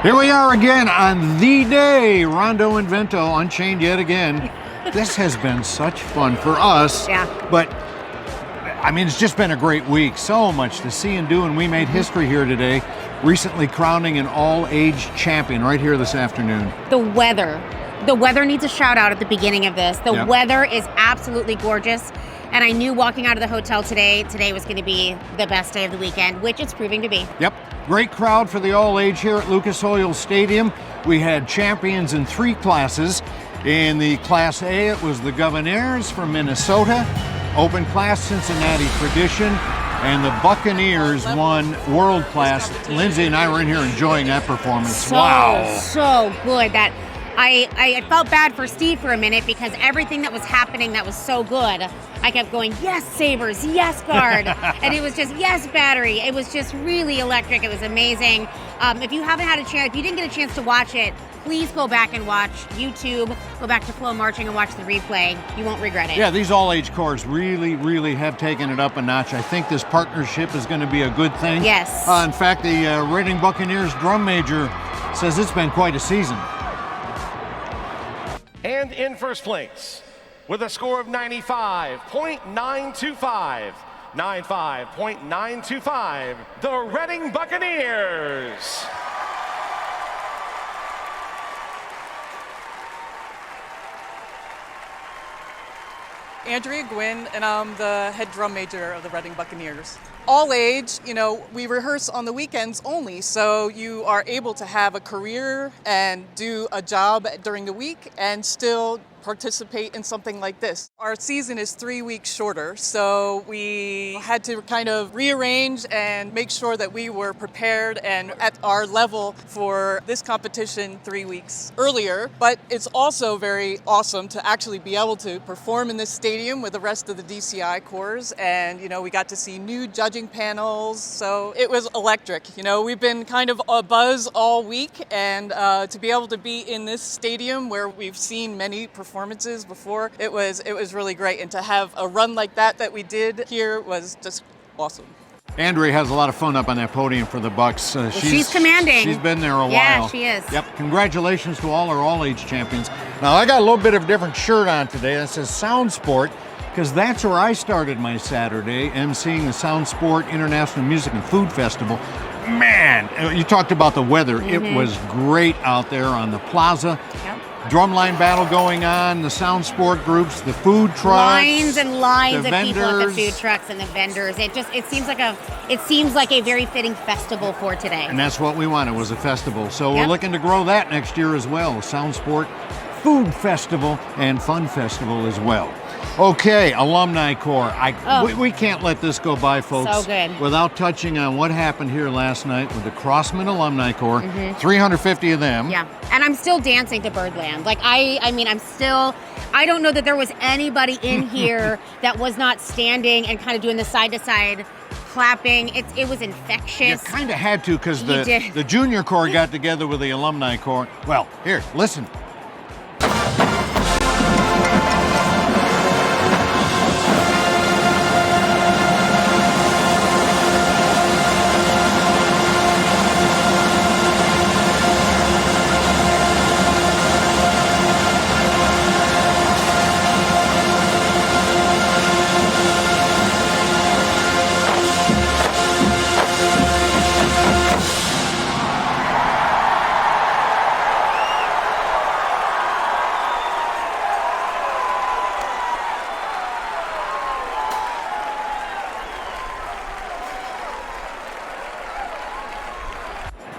Here we are again on the day. Rondo and Vento unchained yet again. This has been such fun for us. Yeah. But, I mean, it's just been a great week. So much to see and do, and we made history here today, recently crowning an all-age champion right here this afternoon. The weather needs a shout out at the beginning of this. The weather is absolutely gorgeous. And I knew walking out of the hotel today was going to be the best day of the weekend, which it's proving to be. Yep. Great crowd for the all-age here at Lucas Oil Stadium. We had champions in 3 classes. In the Class A, it was the Governors from Minnesota. Open Class, Cincinnati Tradition. And the Buccaneers won World Class. Lindsay and I were in here enjoying that performance. Wow. So good. That I felt bad for Steve for a minute because everything that was happening that was so good, I kept going, yes, Sabres, yes, Guard. And it was just, yes, Battery. It was just really electric. It was amazing. If you haven't had a chance, if you didn't get a chance to watch it, please go back and watch YouTube, go back to FloMarching and watch the replay. You won't regret it. Yeah, these all-age cores really have taken it up a notch. I think this partnership is going to be a good thing. Yes. In fact, the Reading Buccaneers drum major says it's been quite a season. And in first place, with a score of 95.925, 95.925, the Reading Buccaneers. Andrea Gwynn, and I'm the head drum major of the Reading Buccaneers. All age, we rehearse on the weekends only, so you are able to have a career and do a job during the week and still participate in something like this. Our season is 3 weeks shorter, so we had to kind of rearrange and make sure that we were prepared and at our level for this competition 3 weeks earlier. But it's also very awesome to actually be able to perform in this stadium with the rest of the DCI corps, and we got to see new judging panels, so it was electric. We've been kind of a buzz all week, and to be able to be in this stadium where we've seen many performances before, it was really great, and to have a run like that we did here was just awesome. Andrea has a lot of fun up on that podium for the Bucks. She's commanding. She's been there a while. Yeah, she is. Yep. Congratulations to all our all-age champions. Now, I got a little bit of a different shirt on today that says Sound Sport, because that's where I started my Saturday, emceeing the Sound Sport International Music and Food Festival. Man, you talked about the weather. It was great out there on the plaza. Yep. Drumline battle going on, the Sound Sport groups, the food trucks, lines and lines the of people at the vendors. food trucks and the vendors. It seems like a very fitting festival for today. And that's what we wanted, was a festival. So we're looking to grow that next year as well. Sound Sport Food Festival and Fun Festival as well. Okay, Alumni Corps. We can't let this go by, folks, so good, without touching on what happened here last night with the Crossman Alumni Corps. 350 of them. Yeah, and I'm still dancing to Birdland. Like, I don't know that there was anybody in here that was not standing and kind of doing the side-to-side clapping. It was infectious. You kind of had to, because the Junior Corps got together with the Alumni Corps. Well, here, listen.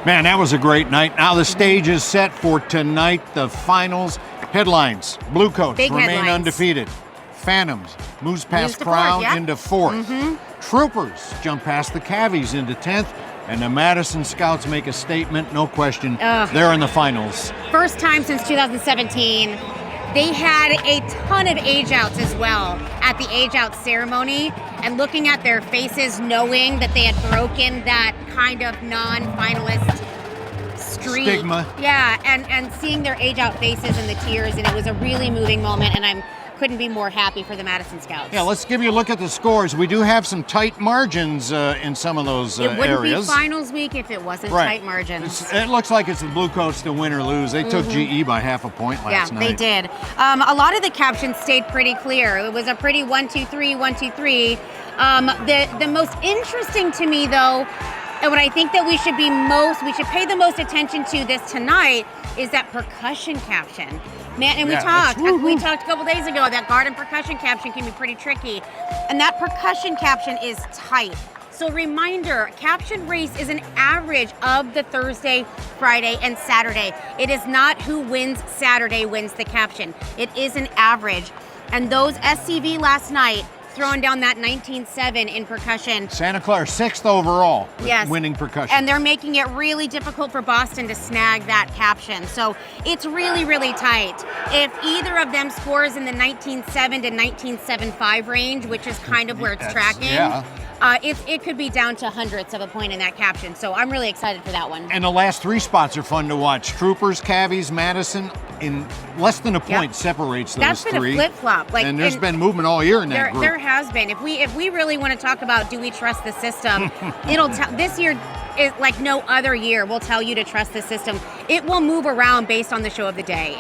Man, that was a great night. Now the stage is set for tonight, the finals. Headlines: Bluecoats Big remain headlines. undefeated. Phantoms moves past to Crown fourth, into 4th. Troopers jump past the Cavies into 10th. And the Madison Scouts make a statement, no question. They're in the finals. First time since 2017. They had a ton of age-outs as well at the age-out ceremony, and looking at their faces, knowing that they had broken that kind of non-finalist streak. Stigma. Yeah, and seeing their age-out faces and the tears, and it was a really moving moment, and couldn't be more happy for the Madison Scouts. Yeah, let's give you a look at the scores. We do have some tight margins in some of those It wouldn't areas. be finals week if it wasn't tight margins. It looks like it's the Blue Coats to win or lose. They took GE by half a point last night. Yeah, they did. A lot of the captions stayed pretty clear. It was a pretty 1-2-3, 1-2-3. The most interesting to me, though, and what I think that we should pay the most attention to this tonight is that percussion caption. Man, and we talked a couple days ago that guard and percussion caption can be pretty tricky. And that percussion caption is tight. So reminder, caption race is an average of the Thursday, Friday, and Saturday. It is not who wins Saturday wins the caption. It is an average. And those SCV last night, throwing down that 19-7 in percussion. Santa Clara 6th overall, winning percussion. And they're making it really difficult for Boston to snag that caption. So it's really, really tight. If either of them scores in the 19-7 to 19-7-5 range, which is kind of where it's tracking, it could be down to hundredths of a point in that caption. So I'm really excited for that one. And the last 3 spots are fun to watch. Troopers, Cavies, Madison. In less than a point separates those That's 3. been a flip-flop. And there's been movement all year in that group. There has been. If we really want to talk about do we trust the system, this year is like no other year will tell you to trust the system. It will move around based on the show of the day.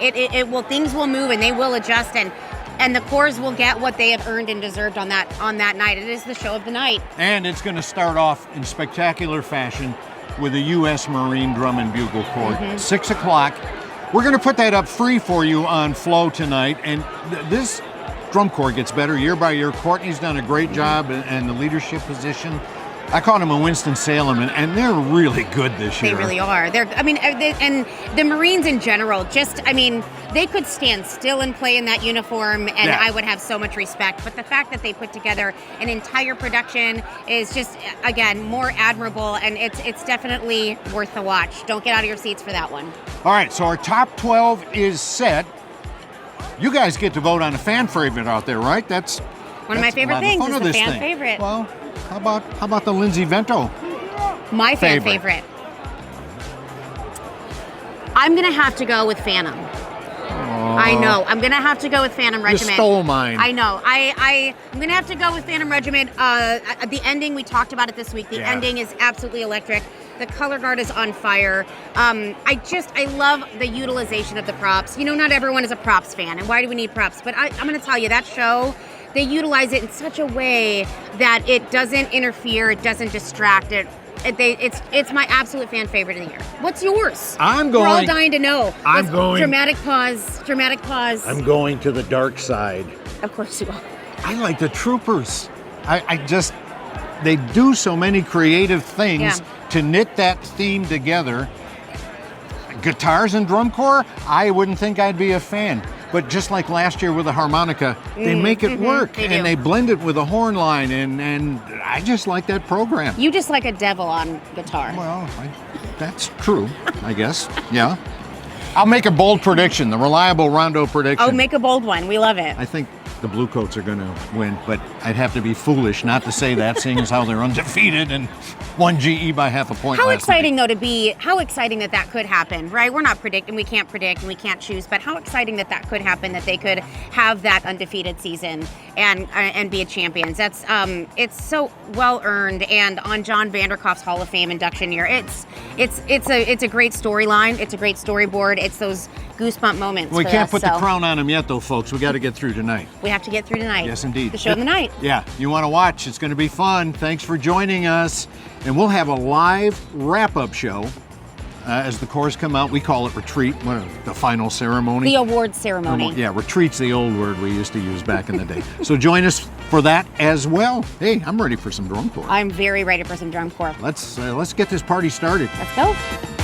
Things will move and they will adjust and the Corps will get what they have earned and deserved on that night. It is the show of the night. And it's going to start off in spectacular fashion with the U.S. Marine Drum and Bugle Corps. 6 o'clock. We're going to put that up free for you on Flo tonight. And this drum corps gets better year by year. Courtney's done a great job in the leadership position. I called him a Winston-Salem, and they're really good this year. They really are. And the Marines in general, they could stand still and play in that uniform, and I would have so much respect. But the fact that they put together an entire production is just, again, more admirable, and it's definitely worth the watch. Don't get out of your seats for that one. All right, so our top 12 is set. You guys get to vote on a fan favorite out there, right? That's one of my favorite things is the fan favorite. Well, how about the Lindsey Vento? My fan favorite. I'm gonna have to go with Phantom. I know. I'm gonna have to go with Phantom Regiment. You stole mine. I know. I'm gonna have to go with Phantom Regiment. The ending, we talked about it this week. The ending is absolutely electric. The color guard is on fire. I love the utilization of the props. Not everyone is a props fan, and why do we need props? But I'm gonna tell you, that show, they utilize it in such a way that it doesn't interfere, it doesn't distract it. It's my absolute fan favorite of the year. What's yours? We're all dying to know. Dramatic pause. I'm going to the dark side. Of course you are. I like the Troopers. They do so many creative things to knit that theme together. Guitars and drum corps, I wouldn't think I'd be a fan. But just like last year with the harmonica, they make it work. They blend it with a horn line, and I just like that program. You just like a devil on guitar. Well, that's true, I guess. Yeah. I'll make a bold prediction, the reliable Rondo prediction. Oh, make a bold one. We love it. I think the Blue Coats are going to win, but I'd have to be foolish not to say that, seeing as how they're undefeated and won GE by half a point. How exciting that could happen, right? We're not predicting, we can't predict, and we can't choose, but how exciting that could happen, that they could have that undefeated season and be a champions. That's it's so well earned, and on John Vanderkoff's Hall of Fame induction year, it's a great storyline, it's a great storyboard, it's those goosebump moments. We can't put the crown on them yet, though, folks. We got to get through tonight. We have to get through tonight. Yes, indeed. The show of the night. Yeah, you want to watch. It's going to be fun. Thanks for joining us. And we'll have a live wrap-up show as the Corps come out. We call it retreat, the final ceremony. The award ceremony. Yeah, retreat's the old word we used to use back in the day. So join us for that as well. Hey, I'm ready for some drum corps. I'm very ready for some drum corps. Let's get this party started. Let's go.